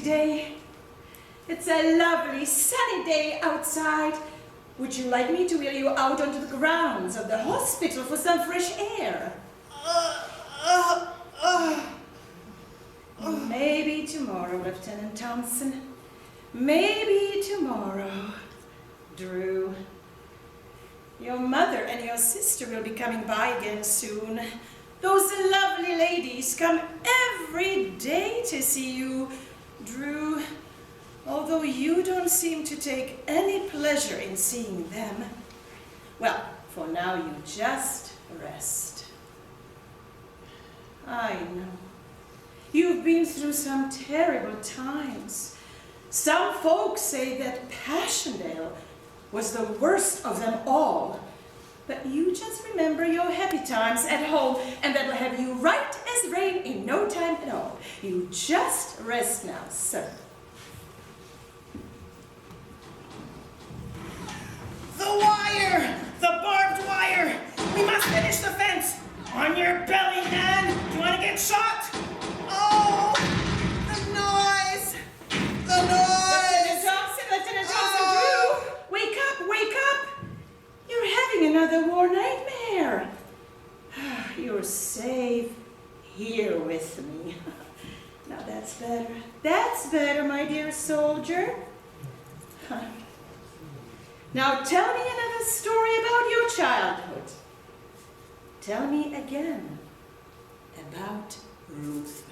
today. It's a lovely sunny day outside. Would you like me to wheel you out onto the grounds of the hospital for some fresh air? Maybe tomorrow, Lieutenant Thompson. Maybe tomorrow. Drew, your mother and your sister will be coming by again soon. Those lovely ladies come every day to see you, Drew, although you don't seem to take any pleasure in seeing them. Well, for now you just rest. I know. You've been through some terrible times. Some folks say that Passchendaele was the worst of them all. But you just remember your happy times at home, and that'll have you right as rain in no time at all. You just rest now, sir. The wire! The barbed wire! We must finish the fence! On your belly, Nan! Do you want to get shot? Oh! The noise! The noise! Lieutenant Thompson, Drew! Wake up, wake up! You're having another war nightmare. You're safe here with me. Now that's better. That's better, my dear soldier. Now tell me another story about your childhood. Tell me again about Ruthven.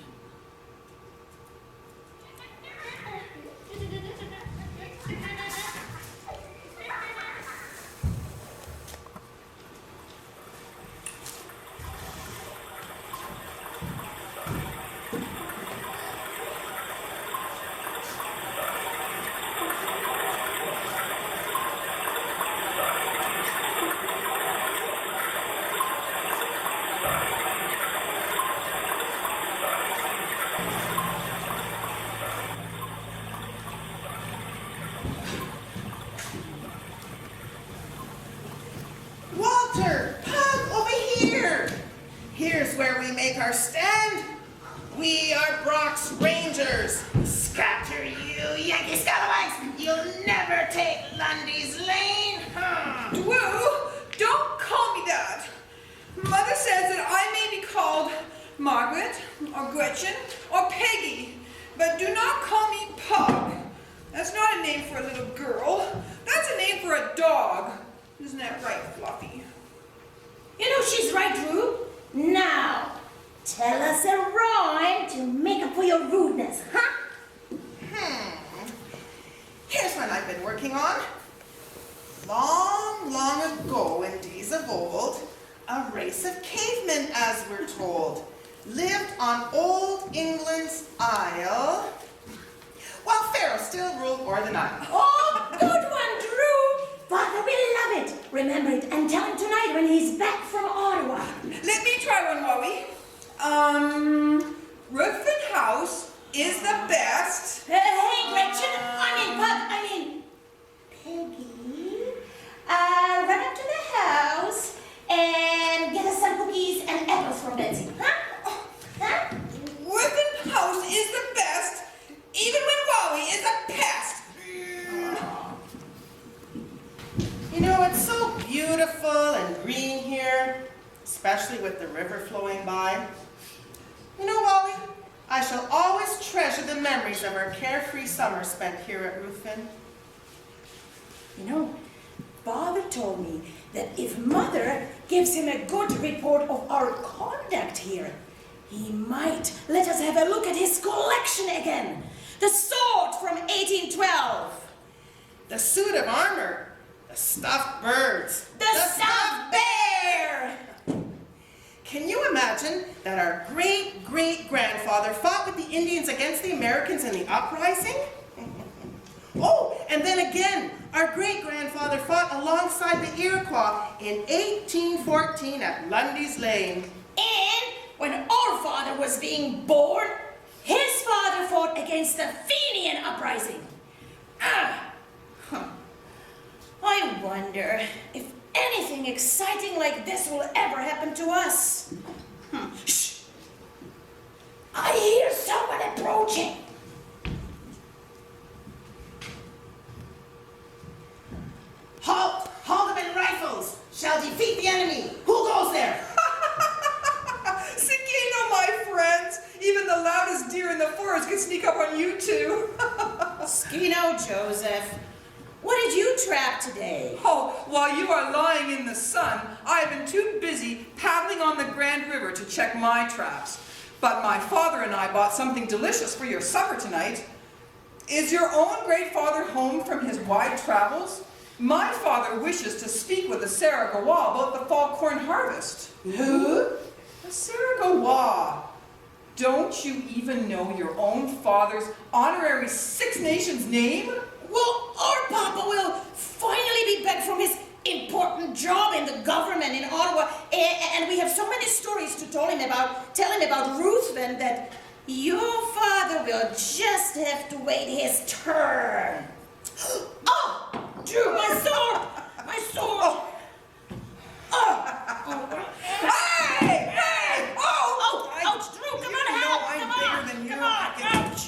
Our stand. We are Brock's Rangers. Scatter, you Yankee scalawags! You'll never take Lundy's Lane. Drew, don't call me that. Mother says that I may be called Margaret, or Gretchen, or Peggy, but do not call me Pug. That's not a name for a little girl. That's a name for a dog. Isn't that right, Fluffy? You know she's right, Drew. Now, tell us a rhyme to make up for your rudeness, huh? Here's one I've been working on. Long, long ago, in days of old, a race of cavemen, as we're told, lived on old England's Isle, while Pharaoh still ruled o'er the Nile. Oh, good one, Drew. Father will love it. Remember it and tell him tonight when he's back from Ottawa. Let me try one, Wowie. Ruthven House is the best. Hey, Gretchen, Peggy, run up to the house and get us some cookies and apples from Betsy, huh? Huh? Ruthven House is the best, even when Wowie is a pest. You know, it's so beautiful and green here, especially with the river flowing by. You know, Wally, I shall always treasure the memories of our carefree summer spent here at Ruthven. You know, Father told me that if Mother gives him a good report of our conduct here, he might let us have a look at his collection again. The sword from 1812. The suit of armor. The stuffed birds. The stuffed bear. Can you imagine that our great-great-grandfather fought with the Indians against the Americans in the uprising? Oh, and then again, our great-grandfather fought alongside the Iroquois in 1814 at Lundy's Lane. And when our father was being born, his father fought against the Fenian uprising. I wonder if anything exciting like this will ever happen to us. Shh! I hear someone approaching. sneak up on you two. Skino, Joseph. What did you trap today? Oh, while you are lying in the sun, I have been too busy paddling on the Grand River to check my traps. But my father and I bought something delicious for your supper tonight. Is your own great father home from his wide travels? My father wishes to speak with the Saragawa about the fall corn harvest. Who? The Saragawa. Don't you even know your own father's honorary Six Nations name? Well, our Papa will finally be back from his important job in the government in Ottawa, and we have so many stories to tell him about Ruthven that your father will just have to wait his turn. Oh, Drew, my sword! My sword! Oh. Hey! Hey! Oh, ouch, Drew, come on, help! I'm Come bigger on, than you. come on, ouch!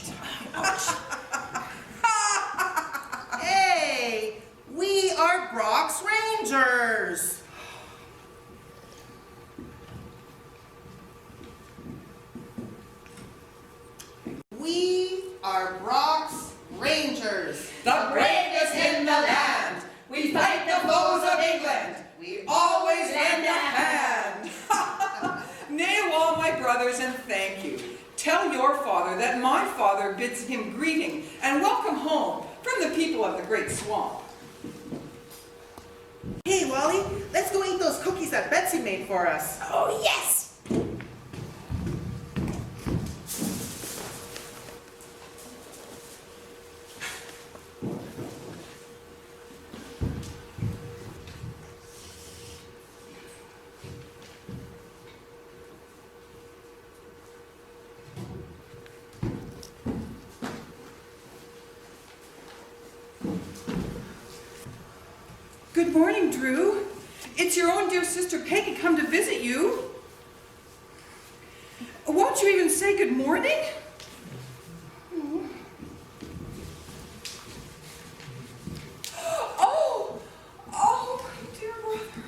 Ouch. Hey, we are Brock's Rangers. We are Brock's Rangers. The bravest in the land. We fight the foes of England. We always lend a hand. Nay, all my brothers, and thank you. Tell your father that my father bids him greeting and welcome home from the people of the Great Swamp. Hey, Wally, let's go eat those cookies that Betsy made for us. Oh, yes! Good morning, Drew. It's your own dear sister Peggy come to visit you. Won't you even say good morning? Oh, my dear brother.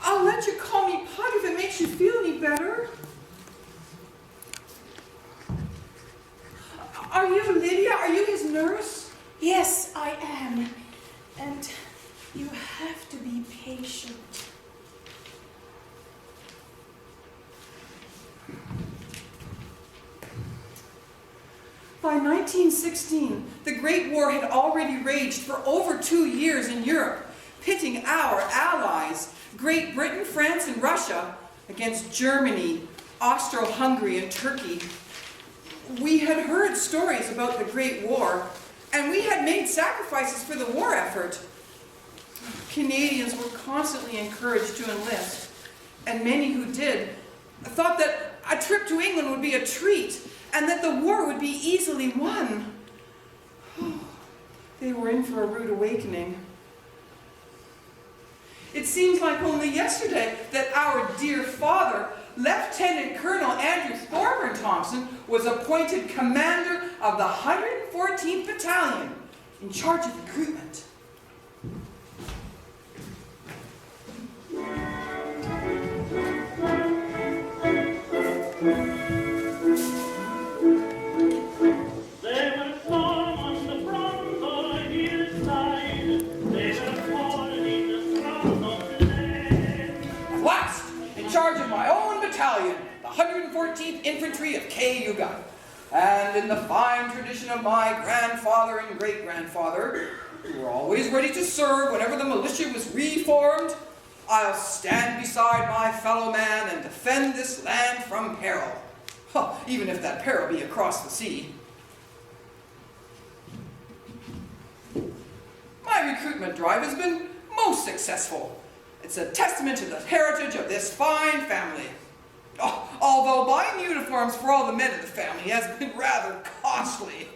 I'll let you call me Pug if it makes you feel any better. Are you Lydia? Are you his nurse? Yes, I am. And you have to be patient. By 1916, the Great War had already raged for over 2 years in Europe, pitting our allies, Great Britain, France, and Russia, against Germany, Austro-Hungary, and Turkey. We had heard stories about the Great War, and we had made sacrifices for the war effort. Canadians were constantly encouraged to enlist, and many who did thought that a trip to England would be a treat, and that the war would be easily won. They were in for a rude awakening. It seems like only yesterday that our dear father, Lieutenant Colonel Andrew Thorburn Thompson, was appointed commander of the 114th Battalion, in charge of recruitment. At last, in charge of my own battalion, the 114th Infantry of Cayuga. And in the fine tradition of my grandfather and great-grandfather, who were always ready to serve whenever the militia was reformed, I'll stand beside my fellow man and defend this land from peril. Even if that peril be across the sea. My recruitment drive has been most successful. It's a testament to the heritage of this fine family. Although buying uniforms for all the men of the family has been rather costly.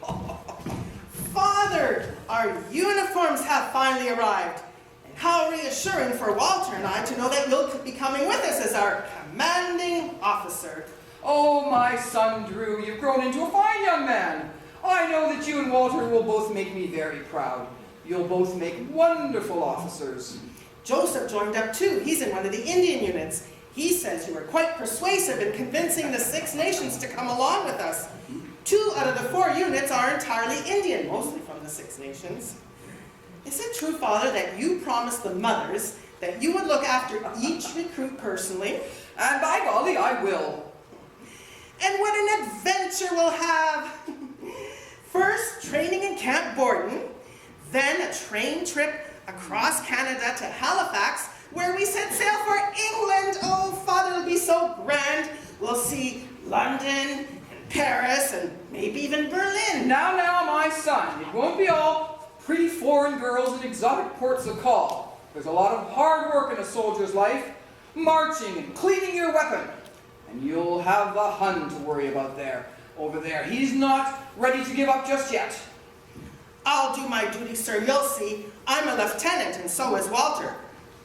Father, our uniforms have finally arrived. And how reassuring for Walter and I to know that you'll be coming with us as our commanding officer. Oh, my son Drew, you've grown into a fine young man. I know that you and Walter will both make me very proud. You'll both make wonderful officers. Joseph joined up too. He's in one of the Indian units. He says you were quite persuasive in convincing the Six Nations to come along with us. 2 out of the 4 units are entirely Indian, mostly from the Six Nations. Is it true, Father, that you promised the mothers that you would look after each recruit personally? And by golly, I will. And what an adventure we'll have! First, training in Camp Borden, then a train trip across Canada to Halifax, where we set sail for England. Oh, Father, it'll be so grand. We'll see London and Paris and maybe even Berlin. Now, my son, it won't be all pretty foreign girls and exotic ports of call. There's a lot of hard work in a soldier's life, marching and cleaning your weapon. And you'll have the Hun to worry about over there. He's not ready to give up just yet. I'll do my duty, sir. You'll see. I'm a lieutenant, and so is Walter.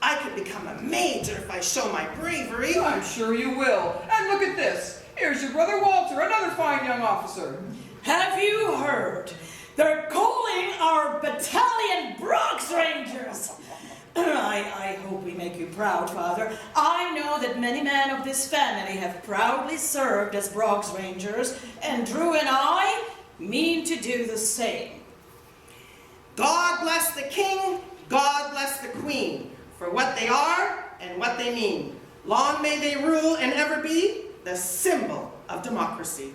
I could become a major if I show my bravery. I'm sure you will. And look at this. Here's your brother Walter, another fine young officer. Have you heard? They're calling our battalion Bronx Rangers. I hope we make you proud, Father. I know that many men of this family have proudly served as Bronx Rangers, and Drew and I mean to do the same. God bless the king, God bless the queen, for what they are and what they mean. Long may they rule and ever be the symbol of democracy.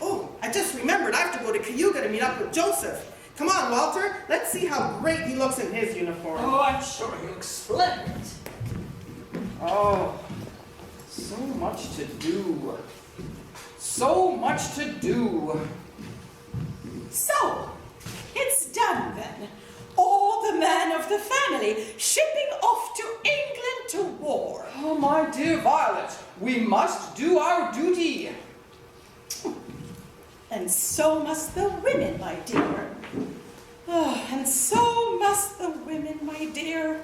Oh, I just remembered I have to go to Cayuga to meet up with Joseph. Come on, Walter, let's see how great he looks in his uniform. Oh, I'm sure he looks splendid. Oh, so much to do. So much to do. So, it's done then. All the men of the family shipping off to England to war. Oh, my dear Violet, we must do our duty. And so must the women, my dear. Oh, and so must the women, my dear.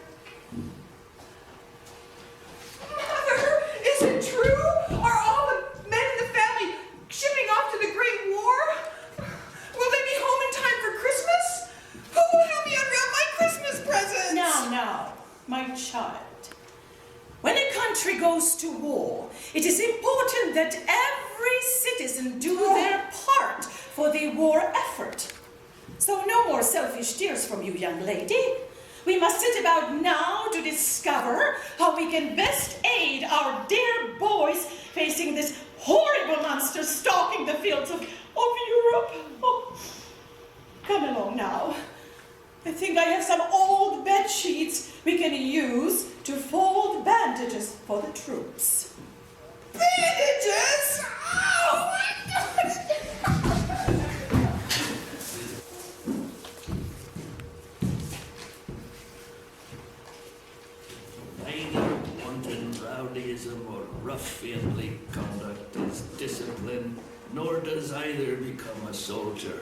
Mother, is it true? Are all the men in the family shipping off to the Great War? Will they be home in time for Christmas? Who will help me unwrap my Christmas presents? Now, my child. When a country goes to war, it is important that every citizen do their part for the war effort. So no more selfish tears from you, young lady. We must sit about now to discover how we can best aid our dear boys facing this horrible monster stalking the fields of Europe. Oh, come along now. I think I have some old bed sheets we can use to fold bandages for the troops. Bandages? Oh my God! Neither wanton rowdyism or ruffianly conduct is discipline, nor does either become a soldier.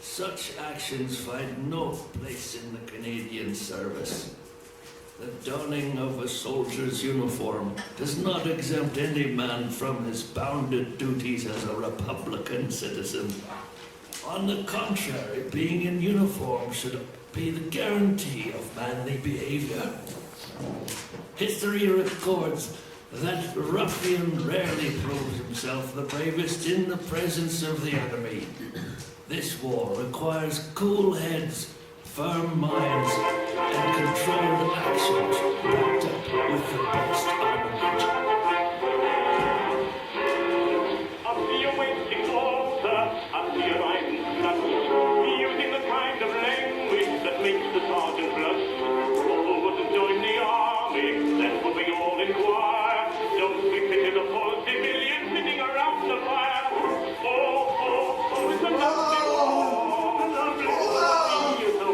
Such actions find no place in the Canadian service. The donning of a soldier's uniform does not exempt any man from his bounded duties as a Republican citizen. On the contrary, being in uniform should be the guarantee of manly behavior. History records that ruffian rarely proves himself the bravest in the presence of the enemy. This war requires cool heads, firm minds, and controlled actions backed up with the best armament. I see you waiting closer, I see you riding nuts, using the kind of language that makes the sergeant blush. Oh, wasn't join the army, that's what we all inquire. Don't we pity the poor civilian sitting around the fire? Oh, it's a lovely war, lovely war, you know,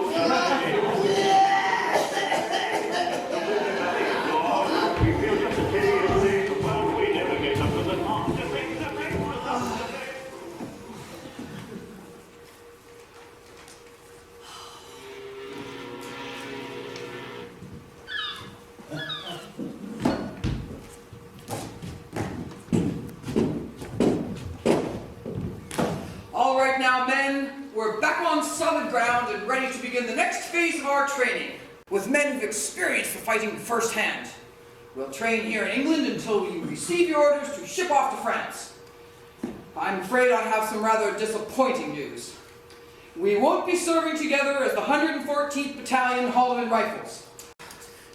we feel just a pity to say, well, we never get up to the top to make the breakfast. All right now, men, we're back on solid ground and ready to begin the next phase of our training. with men who've experienced the fighting firsthand. We'll train here in England until you receive your orders to ship off to France. I'm afraid I have some rather disappointing news. We won't be serving together as the 114th Battalion Holland Rifles.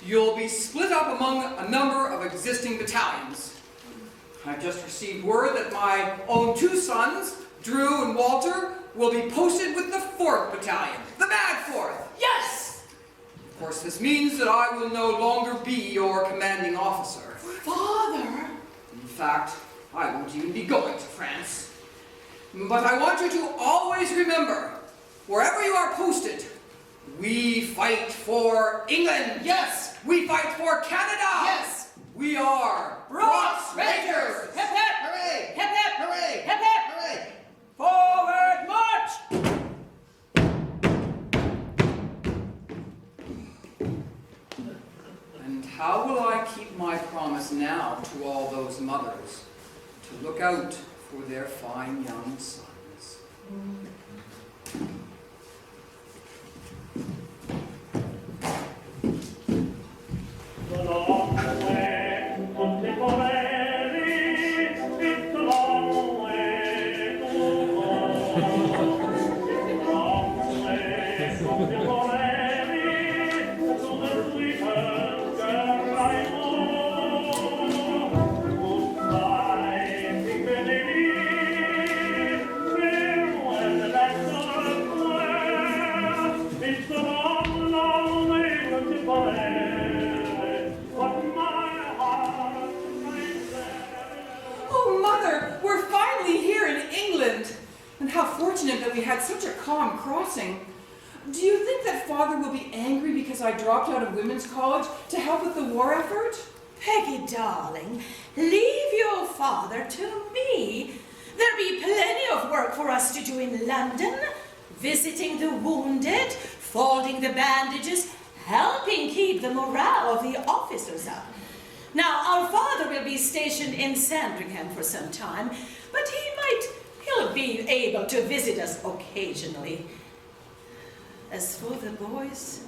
You'll be split up among a number of existing battalions. I've just received word that my own two sons, Drew and Walter, will be posted with the 4th Battalion, the Mad 4th. Yes! Of course, this means that I will no longer be your commanding officer. Father! In fact, I won't even be going to France. But I want you to always remember, wherever you are posted, we fight for England. Yes! We fight for Canada. Yes! We are Ross Rangers. Hip hip! Hooray! Hip hip! Hooray! Hip hip! Hooray! Forward march! And how will I keep my promise now to all those mothers to look out for their fine young sons? The long way to Tipperary, it's a long way to go. It's a long way from Tipperary to the sweetest girl I know. Goodbye, Piccadilly, farewell, Lancaster Square. It's a long, long way from Tipperary. Oh, Mother, we're finally here in England. And how fortunate that we had such a calm crossing. Do you think that Father will be angry because I dropped out of women's college to help with the war effort? Peggy, darling, leave your father to me. There'll be plenty of work for us to do in London. Visiting the wounded, folding the bandages, helping keep the morale of the officers up. Now, our father will be stationed in Sandringham for some time, but he'll be able to visit us occasionally. As for the boys,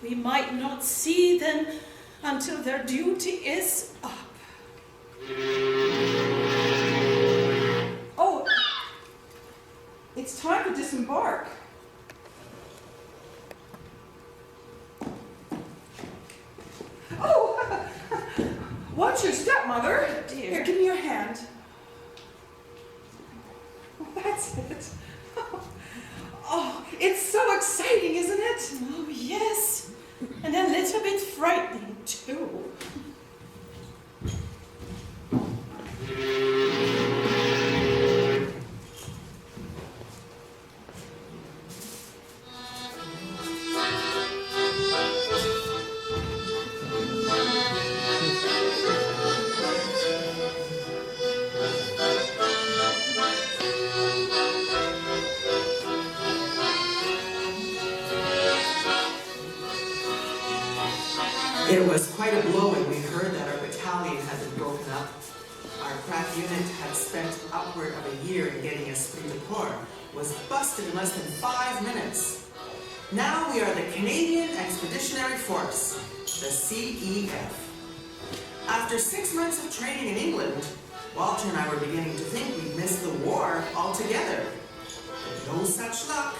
we might not see them until their duty is up. Oh, it's time to disembark. Oh, watch your step, Mother. Oh, dear. Here, give me your hand. Oh, that's it. Oh, it's so exciting, isn't it? Oh, yes, and a little bit frightening, too. It was quite a blow when we heard that our battalion had been broken up. Our crack unit had spent upward of a year in getting esprit de corps, was busted in less than 5 minutes. Now we are the Canadian Expeditionary Force, the CEF. After 6 months of training in England, Walter and I were beginning to think we'd missed the war altogether. But no such luck.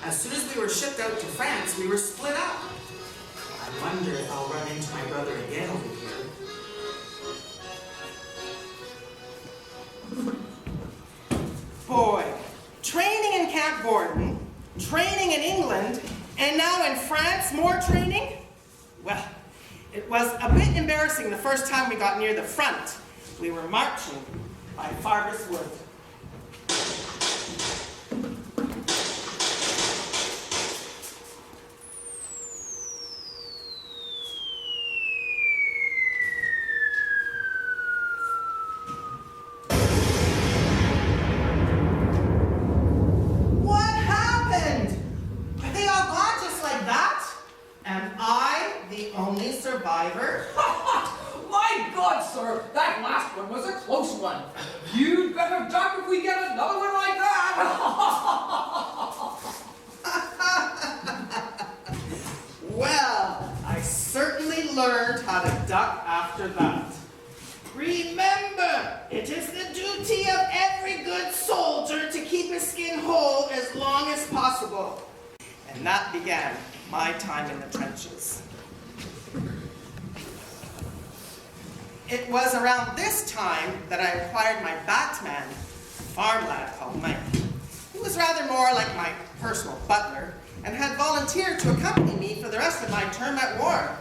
As soon as we were shipped out to France, we were split up. I wonder if I'll run into my brother again over here. Boy, training in Camp Gordon, training in England, and now in France, more training? Well, it was a bit embarrassing the first time we got near the front. We were marching by Fargus Wood. Survivor? My God, sir, that last one was a close one. You'd better duck if we get another one like that. that. Remember, it is the duty of every good soldier to keep his skin whole as long as possible. And that began my time in the trenches. It was around this time that I acquired my Batman, a farm lad called Mike. He was rather more like my personal butler and had volunteered to accompany me for the rest of my term at war.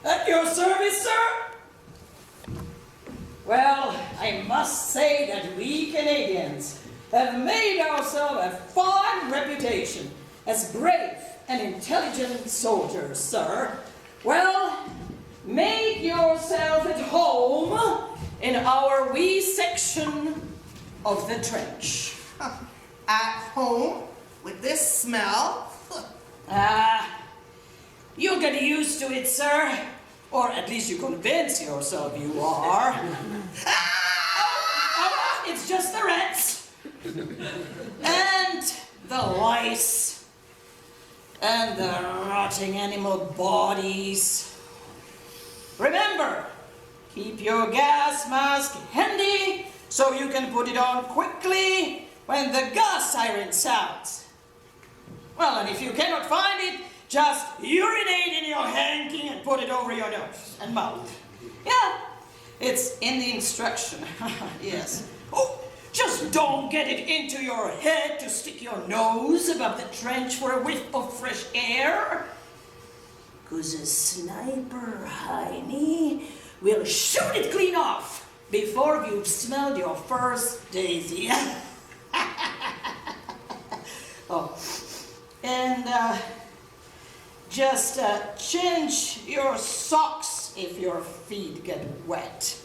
At your service, sir? Well, I must say that we Canadians have made ourselves a fine reputation as brave and intelligent soldiers, sir. Well, make yourself at home in our wee section of the trench. At home? With this smell? You'll get used to it, sir. Or at least you convince yourself you are. It's just the rats. And the lice. And the rotting animal bodies. Remember, keep your gas mask handy so you can put it on quickly when the gas siren sounds. Well, and if you cannot find it, just urinate in your hanky and put it over your nose and mouth. Yeah, it's in the instruction. Yes. Oh, just don't get it into your head to stick your nose above the trench for a whiff of fresh air. 'Cause a sniper, Heine, will shoot it clean off before you've smelled your first daisy. Oh, and just change your socks if your feet get wet.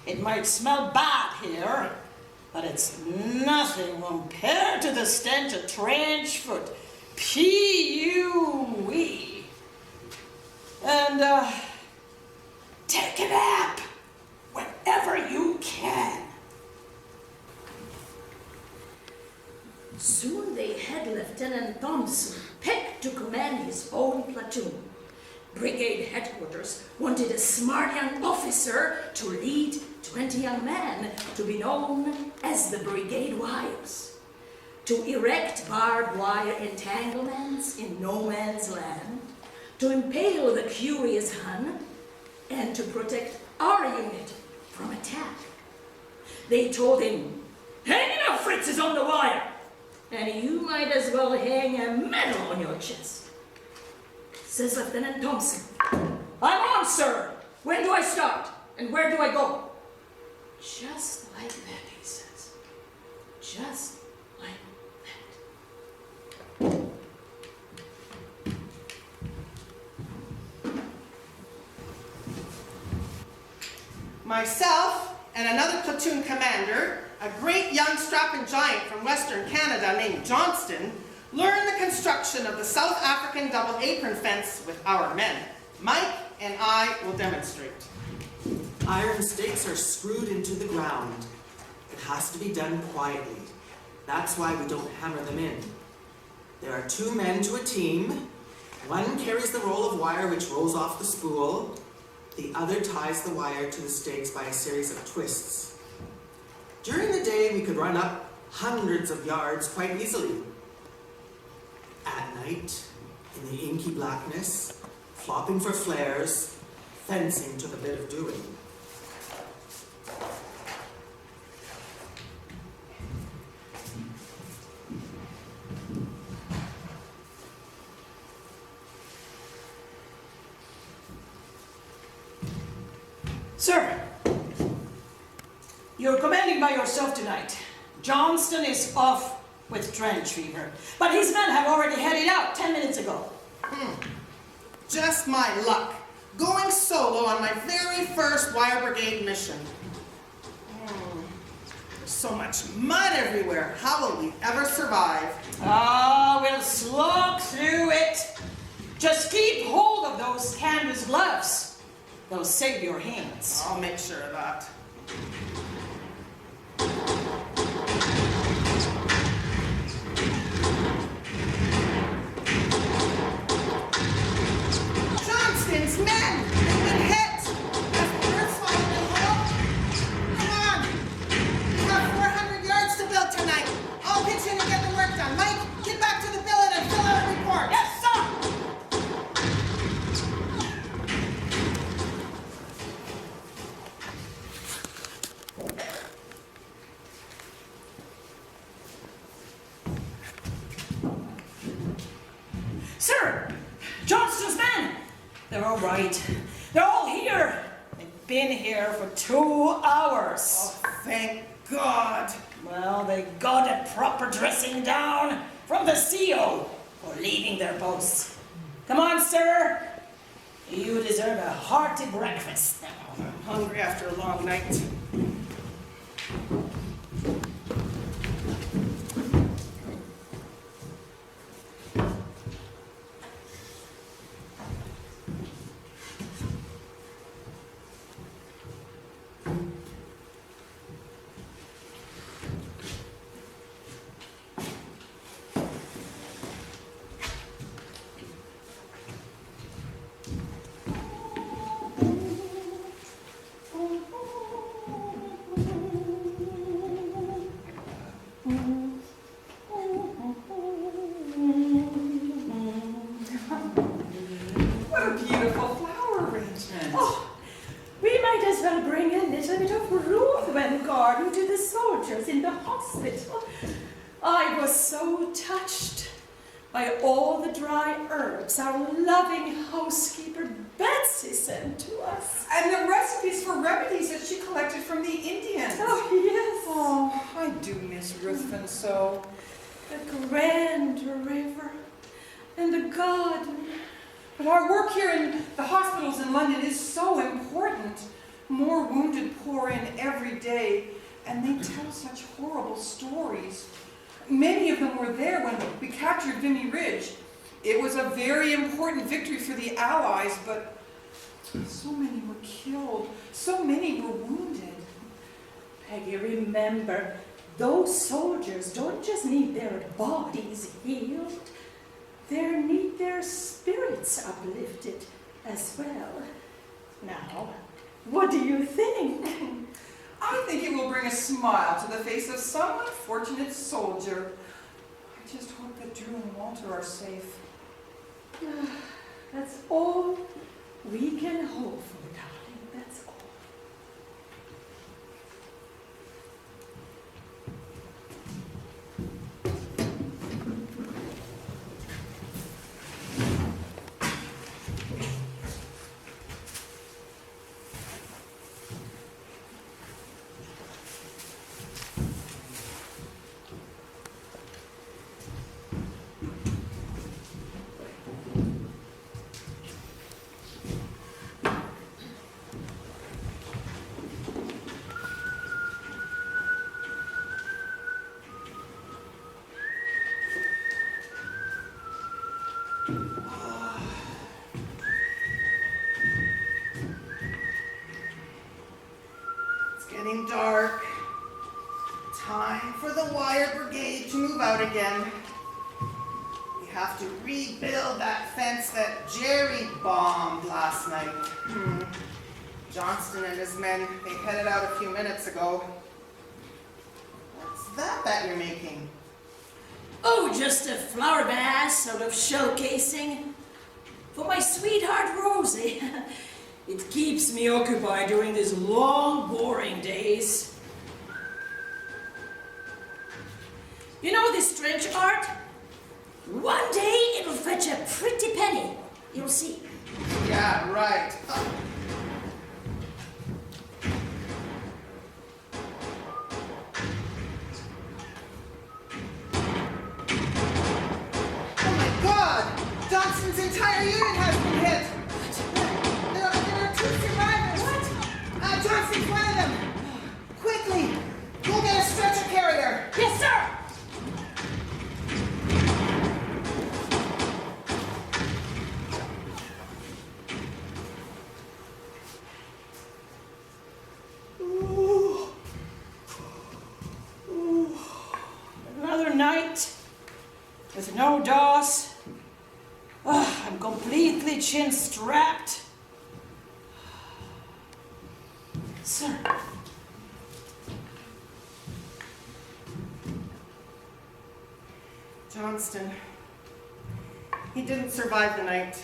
It might smell bad here, but it's nothing compared to the stench of trench foot. Pee-wee. And take a nap whenever you can. Soon they had Lieutenant Thompson picked to command his own platoon. Brigade headquarters wanted a smart young officer to lead 20 young men to be known as the Brigade Wires, to erect barbed wire entanglements in no man's land, to impale the curious Hun, and to protect our unit from attack. They told him, hang enough fritzes on the wire, and you might as well hang a medal on your chest. Says Lieutenant Thompson, I'm on, sir. When do I start? And where do I go? Just like that, he says. Just like that. Myself and another platoon commander, a great young strapping giant from Western Canada named Johnston, learned the construction of the South African double apron fence with our men. Mike and I will demonstrate. Iron stakes are screwed into the ground. It has to be done quietly. That's why we don't hammer them in. There are 2 men to a team. One carries the roll of wire which rolls off the spool. The other ties the wire to the stakes by a series of twists. During the day, we could run up hundreds of yards quite easily. At night, in the inky blackness, flopping for flares, fencing took a bit of doing. Sir, you're commanding by yourself tonight. Johnston is off with trench fever, but his men have already headed out 10 minutes ago. Just my luck. Going solo on my very first wire brigade mission. There's so much mud everywhere. How will we ever survive? We'll slog through it. Just keep hold of those canvas gloves. They'll save your hands. I'll make sure of that. Johnston's men have been hit. right. They're all here. They've been here for 2 hours. Oh, thank God. Well, they got a proper dressing down from the CO for leaving their posts. Come on, sir. You deserve a hearty breakfast now. I'm hungry after a long night. What a beautiful flower arrangement. Oh, we might as well bring a little bit of Ruthven garden to the soldiers in the hospital. I was so touched by all the dry herbs our loving housekeeper Betsy sent to us. And the recipes for remedies that she collected from the Indians. Oh, yes. Oh, I do miss Ruthven so. The grand river and the garden. But our work here in the hospitals in London is so important. More wounded pour in every day, and they tell such horrible stories. Many of them were there when we captured Vimy Ridge. It was a very important victory for the Allies, but so many were killed. So many were wounded. Peggy, remember, those soldiers don't just need their bodies healed, they need their spirits uplifted as well. Now, what do you think? I think it will bring a smile to the face of some unfortunate soldier. I just hope that Drew and Walter are safe. That's all we can hope for, darling. That's all. Getting dark. Time for the wire brigade to move out again. We have to rebuild that fence that Jerry bombed last night. Johnston and his men, they headed out a few minutes ago. What's that you're making? Oh, just a flower vase out of shell casing. For my sweetheart Rosie. It keeps me occupied during these long, boring days. You know this strange art? One day it'll fetch a pretty penny. You'll see. Yeah, right. Oh my God! Johnston's entire unit has been hit! There are 2 survivors! What? Johnston's one of them! Quickly! Go get a stretcher carrier! Yes, sir! Another night with no DOS. I'm completely chin-strapped. Sir. Johnston. He didn't survive the night.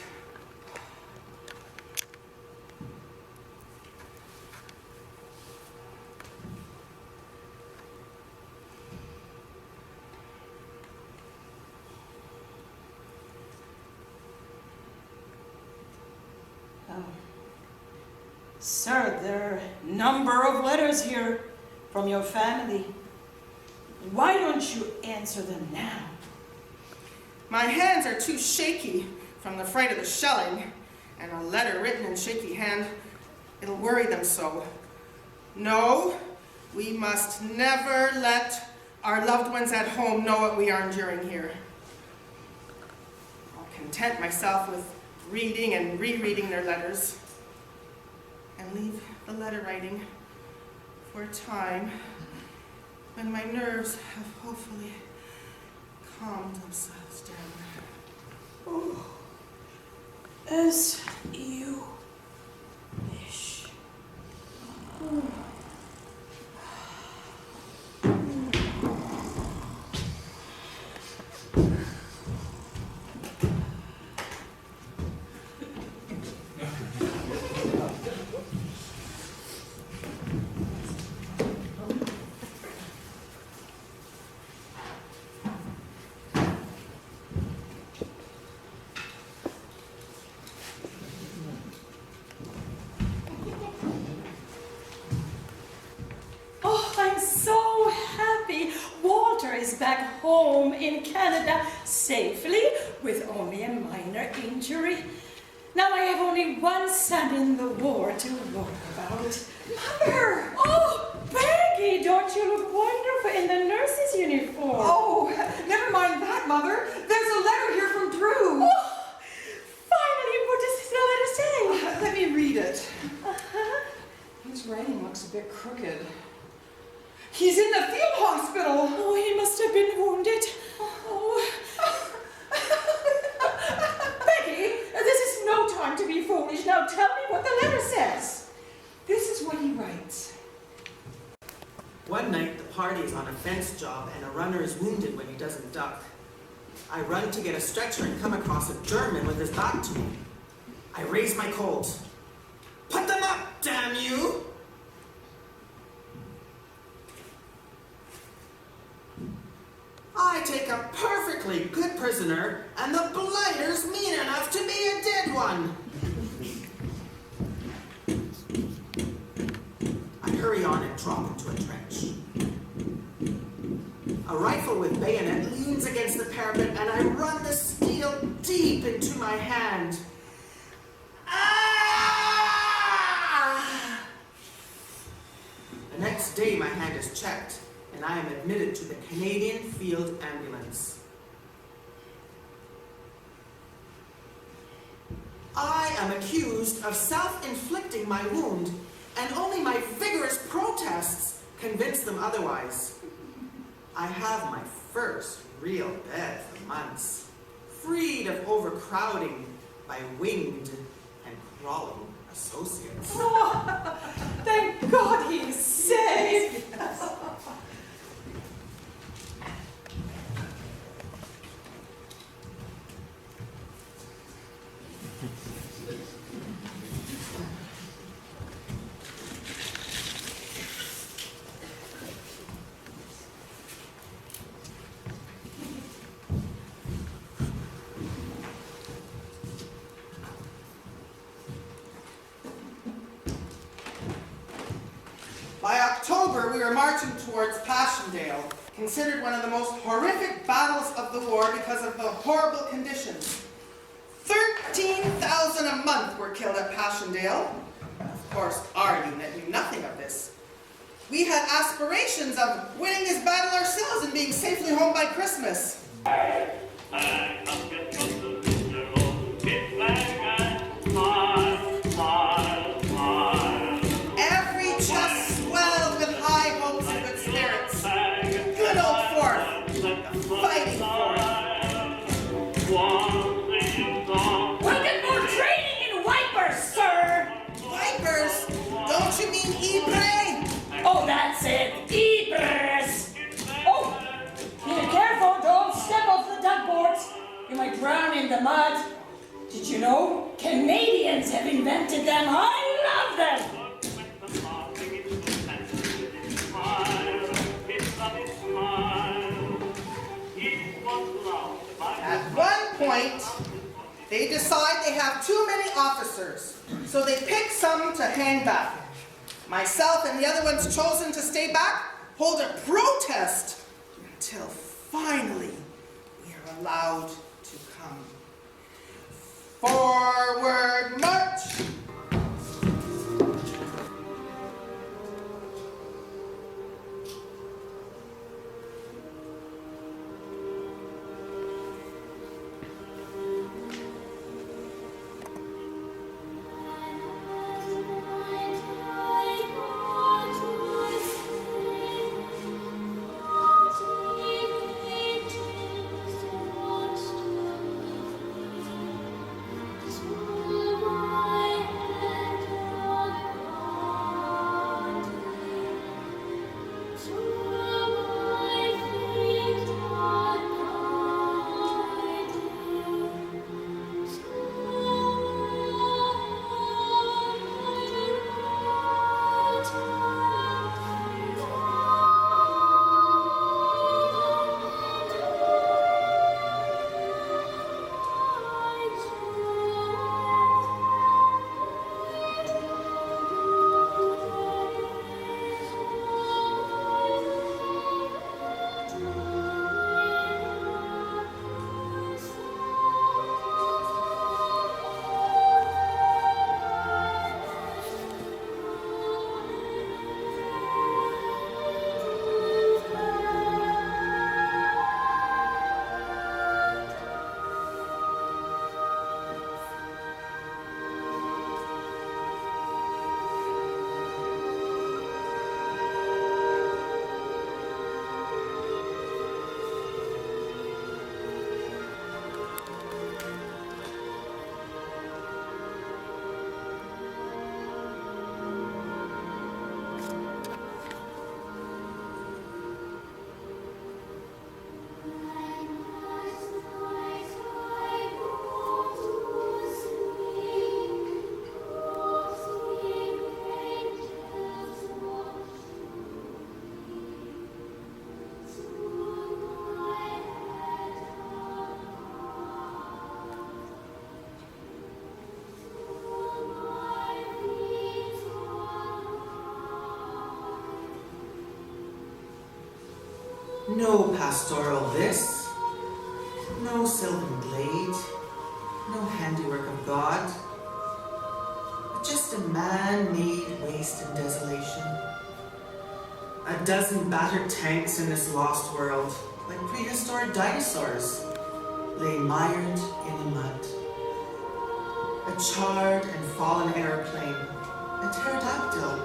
Sir, there are a number of letters here from your family. Why don't you answer them now? My hands are too shaky from the fright of the shelling, and a letter written in shaky hand, it'll worry them so. No, we must never let our loved ones at home know what we are enduring here. I'll content myself with reading and rereading their letters, and leave the letter writing for a time when my nerves have hopefully calmed themselves down. Oh, as you wish. Back home in Canada safely with only a minor injury. Now I have only one son in the war to worry about. Mother! Oh, Peggy, don't you look wonderful in the nurse's uniform? Oh, never mind that, Mother. There's a letter here from Drew. Oh, finally, what does the letter say? Let me read it. His writing looks a bit crooked. He's in the field hospital. Oh, he must have been wounded. Oh. Peggy, this is no time to be foolish. Now tell me what the letter says. This is what he writes. One night, the party is on a fence job and a runner is wounded when he doesn't duck. I run to get a stretcher and come across a German with his back to me. I raise my Colt. Put them up, damn you! I take a perfectly good prisoner, and the blighter's mean enough to be a dead one. I hurry on and drop into a trench. A rifle with bayonet leans against the parapet, and I run the steel deep into my hand. Ah! The next day, my hand is checked, and I am admitted to the Canadian Field Ambulance. I am accused of self-inflicting my wound, and only my vigorous protests convince them otherwise. I have my first real bed for months, freed of overcrowding by winged and crawling associates. Oh, thank God he's safe. By October, we were marching towards Passchendaele, considered one of the most horrific battles of the war because of the horrible conditions. 13,000 a month were killed at Passchendaele. Of course, our unit knew nothing of this. We had aspirations of winning this battle ourselves and being safely home by Christmas. Every chest swelled with high hopes and good spirits. Good old Fourth, the fighting Fourth. We'll get more training in wipers, sir! Wipers? Don't you mean Ypres? Oh, that's it, Ibers! Oh, be careful, don't step off the duck boards. You might drown in the mud. Did you know Canadians have invented them? I love them! At one point, they decide they have too many officers. So they picked some to hang back. Myself and the other ones chosen to stay back hold a protest until finally we are allowed to come. Forward march! No pastoral this, no sylvan glade, no handiwork of God, but just a man-made waste and desolation. A dozen battered tanks in this lost world, like prehistoric dinosaurs, lay mired in the mud. A charred and fallen airplane, a pterodactyl,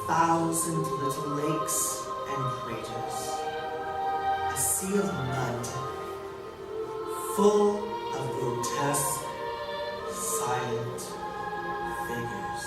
1,000 little lakes and craters, a sea of mud, full of grotesque, silent figures.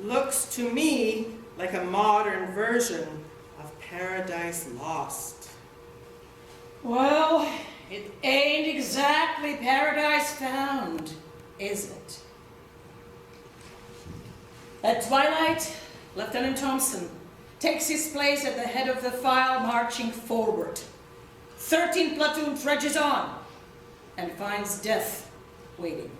Looks to me like a modern version of Paradise Lost. Well, it ain't exactly paradise found, is it? At twilight, Lieutenant Thompson takes his place at the head of the file marching forward. 13 platoon trudges on and finds death waiting.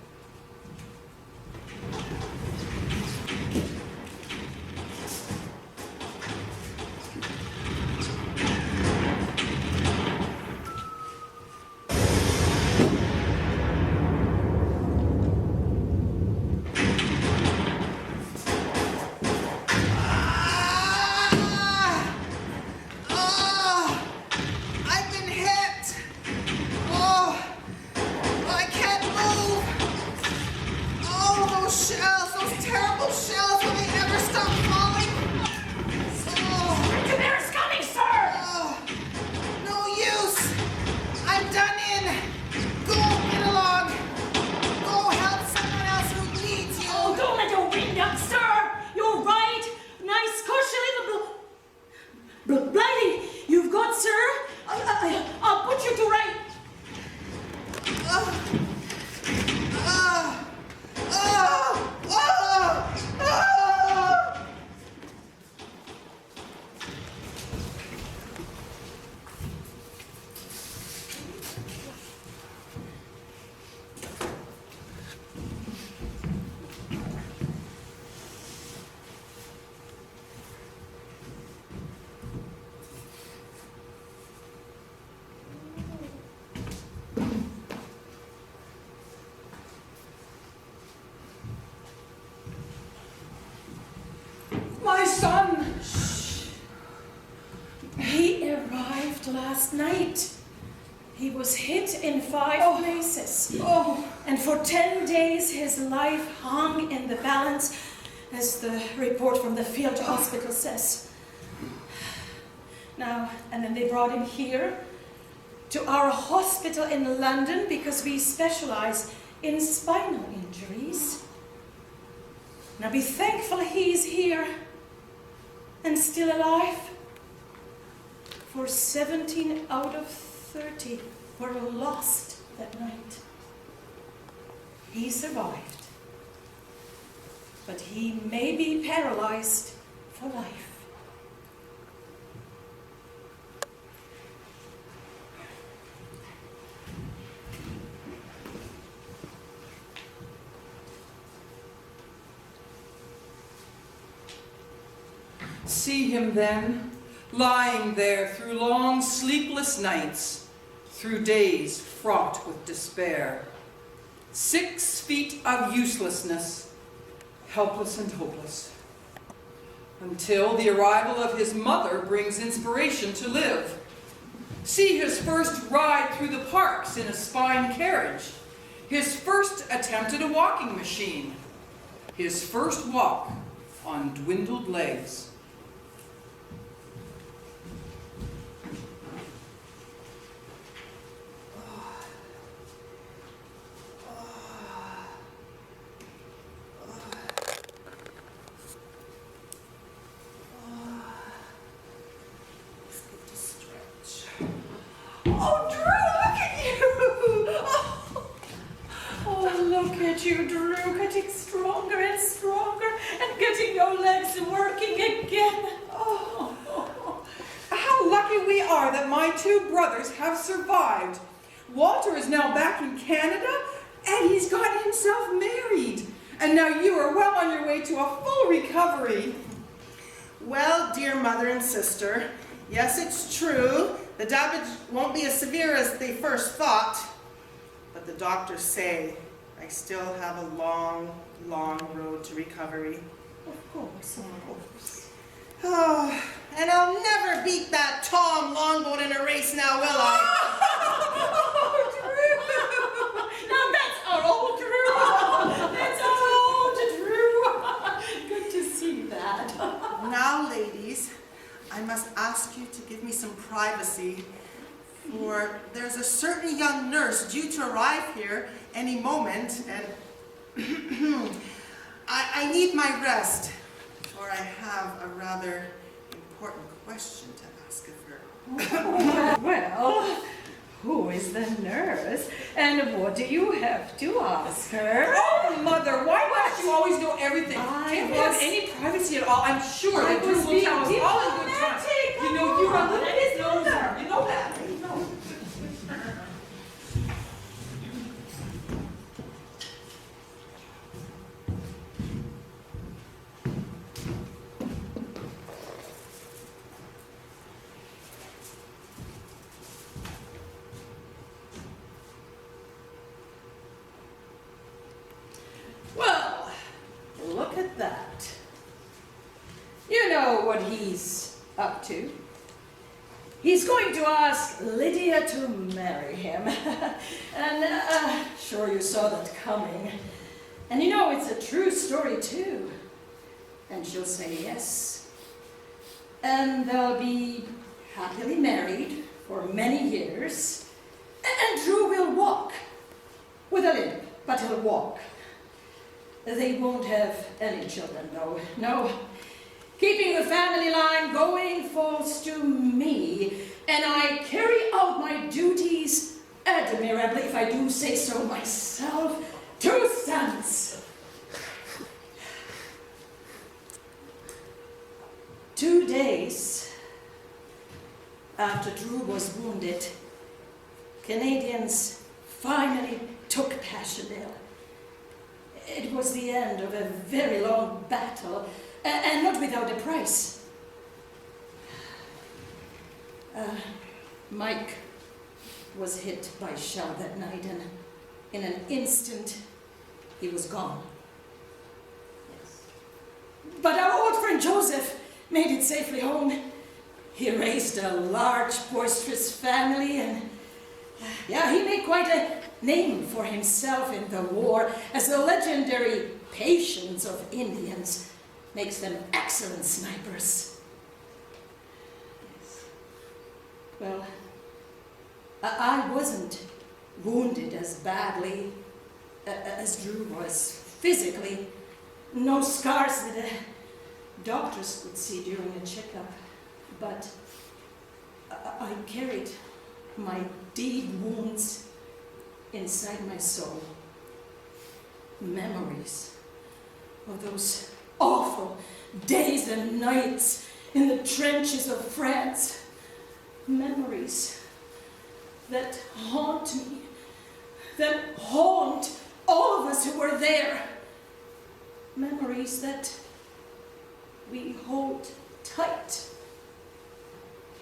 I've been hit! Oh, I can't move! son? He arrived last night. He was hit in 5 places. Oh, And for 10 days his life hung in the balance, as the report from the field hospital says. Now, and then they brought him here to our hospital in London because we specialize in spinal injuries. Now be thankful he's here and still alive. For 17 out of 30 were lost that night. He survived, but he may be paralyzed for life. see him then, lying there through long sleepless nights, through days fraught with despair. 6 feet of uselessness, helpless and hopeless, until the arrival of his mother brings inspiration to live. See his first ride through the parks in a spine carriage, his first attempt at a walking machine, his first walk on dwindled legs. Oh, Drew, look at you! Oh, look at you, Drew, getting stronger and stronger and getting your legs working again. Oh. How lucky we are that my 2 brothers have survived. Walter is now back in Canada, and he's got himself married. And now you are well on your way to a full recovery. Well, dear mother and sister, yes, it's true. The damage won't be as severe as they first thought, but the doctors say I still have a long, long road to recovery. Of course. Oh, and I'll never beat that Tom Longboat in a race now, will I? Oh, Drew! Now that's our old Drew! That's our old Drew! Good to see that. Now, ladies, I must ask you to give me some privacy, for there's a certain young nurse due to arrive here any moment, and I need my rest, for I have a rather important question to ask of her. Well, who is the nurse, and what do you have to ask her? Oh, Mother, why must you always know everything? I Can't we have was- any privacy at all? I'm sure I that was Drew will being tell us all in good time. diplomatic. You know, you're a Come on, little let us bit know nosy. that. You know that. You know. Well, look at that. You know what he's up to. He's going to ask Lydia to marry him. And sure you saw that coming. And you know, it's a true story too. And she'll say yes. And they'll be happily married for many years. And Drew will walk. With a limp, but he'll walk. They won't have any children, though. No. Keeping the family line going falls to me, and I carry out my duties admirably, if I do say so myself. 2 sons. 2 days after Drew was wounded, Canadians finally took Passchendaele. It was the end of a very long battle, and not without a price. Mike was hit by shell that night, and in an instant, he was gone. Yes. But our old friend Joseph, made it safely home. He raised a large, boisterous family, and yeah, he made quite a name for himself in the war as the legendary patience of Indians makes them excellent snipers. Yes. Well, I wasn't wounded as badly as Drew was physically. No scars that the doctors could see during a checkup, but I carried my deep wounds inside my soul. Memories of those awful days and nights in the trenches of France. Memories that haunt me, that haunt all of us who were there. Memories that we hold tight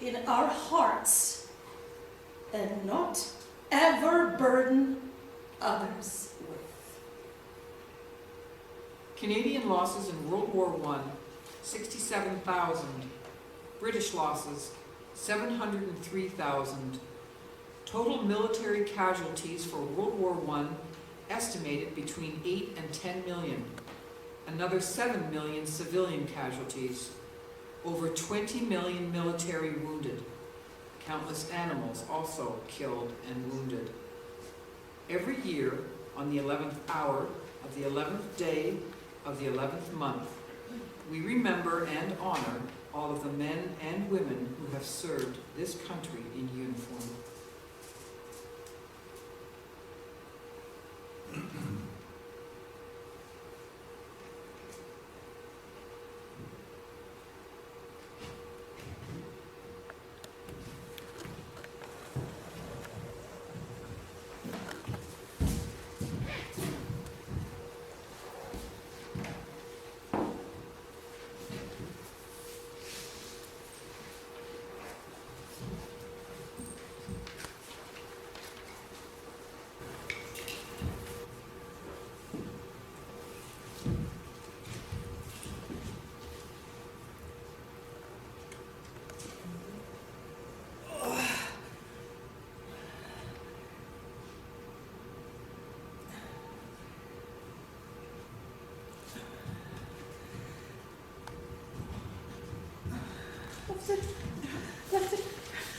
in our hearts and not ever burden others with. Canadian losses in World War I, 67,000. British losses, 703,000. Total military casualties for World War I estimated between 8 and 10 million. Another 7 million civilian casualties. Over 20 million military wounded. Countless animals also killed and wounded. Every year, on the 11th hour of the 11th day of the 11th month, we remember and honor all of the men and women who have served this country in uniform.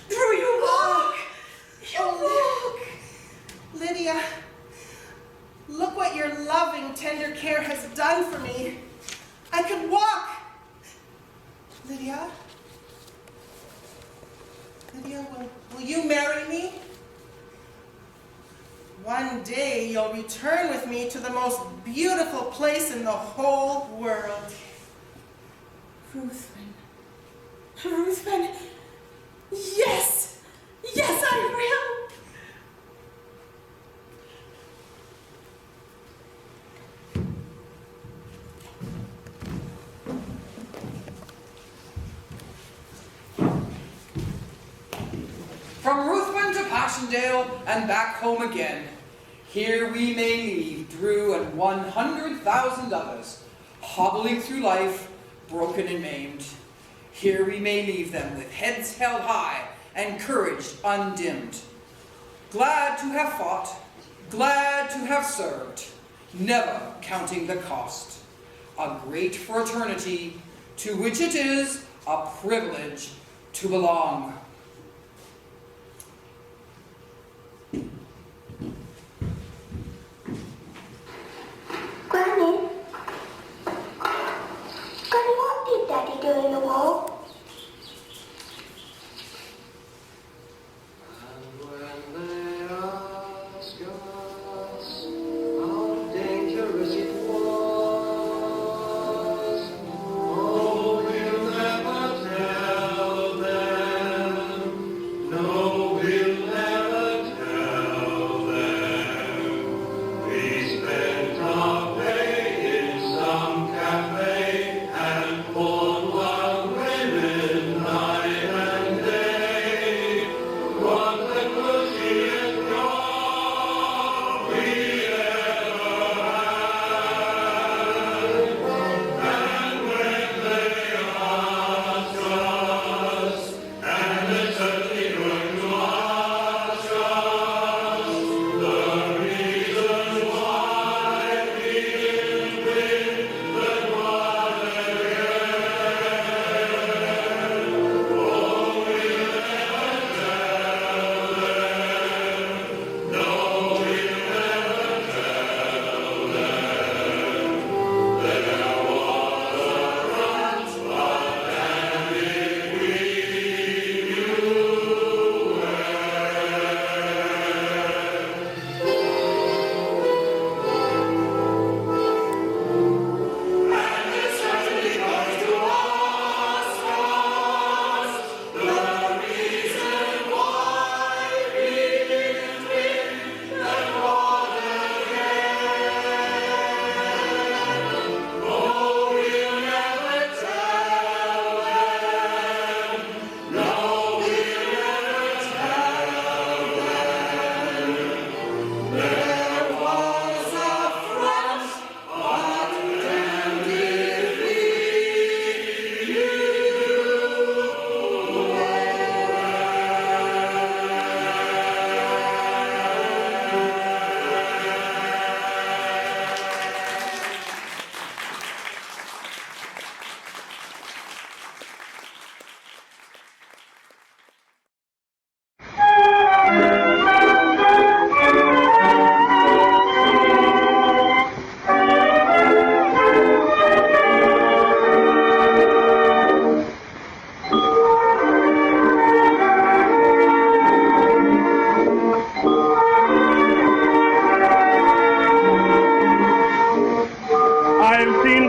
Drew, you walk! You walk! Lydia, look what your loving, tender care has done for me. I could walk. Lydia? Lydia, will you marry me? One day you'll return with me to the most beautiful place in the whole world. Ruthven. Ruthven. Yes! Yes, I will! From Ruthven to Passchendaele and back home again, here we may leave Drew and 100,000 others, hobbling through life, broken and maimed. Here we may leave them with heads held high and courage undimmed. Glad to have fought, glad to have served, never counting the cost. A great fraternity to which it is a privilege to belong. Granny, what did Daddy do in the war? Oh, we'll never tell them.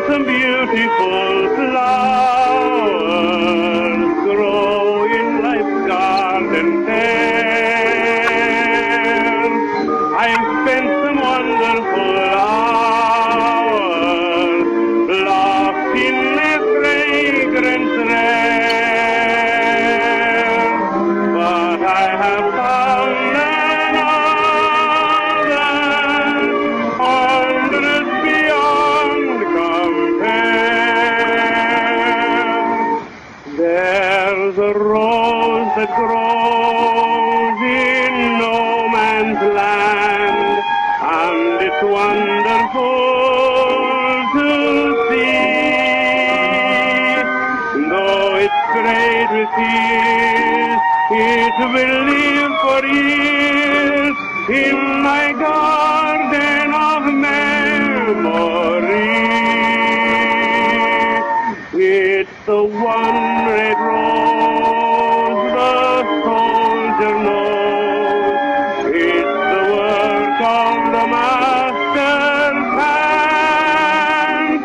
some beautiful flowers grow in life's garden fair. I've spent some wonderful hours lost in their fragrance rare. But I have found another, hundreds beyond compare. There's a rose that grows in no man's land, and it's wonderful to see. Though it's sprayed with tears, it will live for years in my garden of memory. It's the one red rose the soldier knows. It's the work of the master's hand.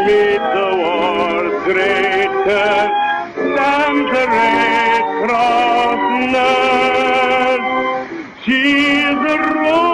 Mid the war's great curse stands the Red Cross nurse. She's the rose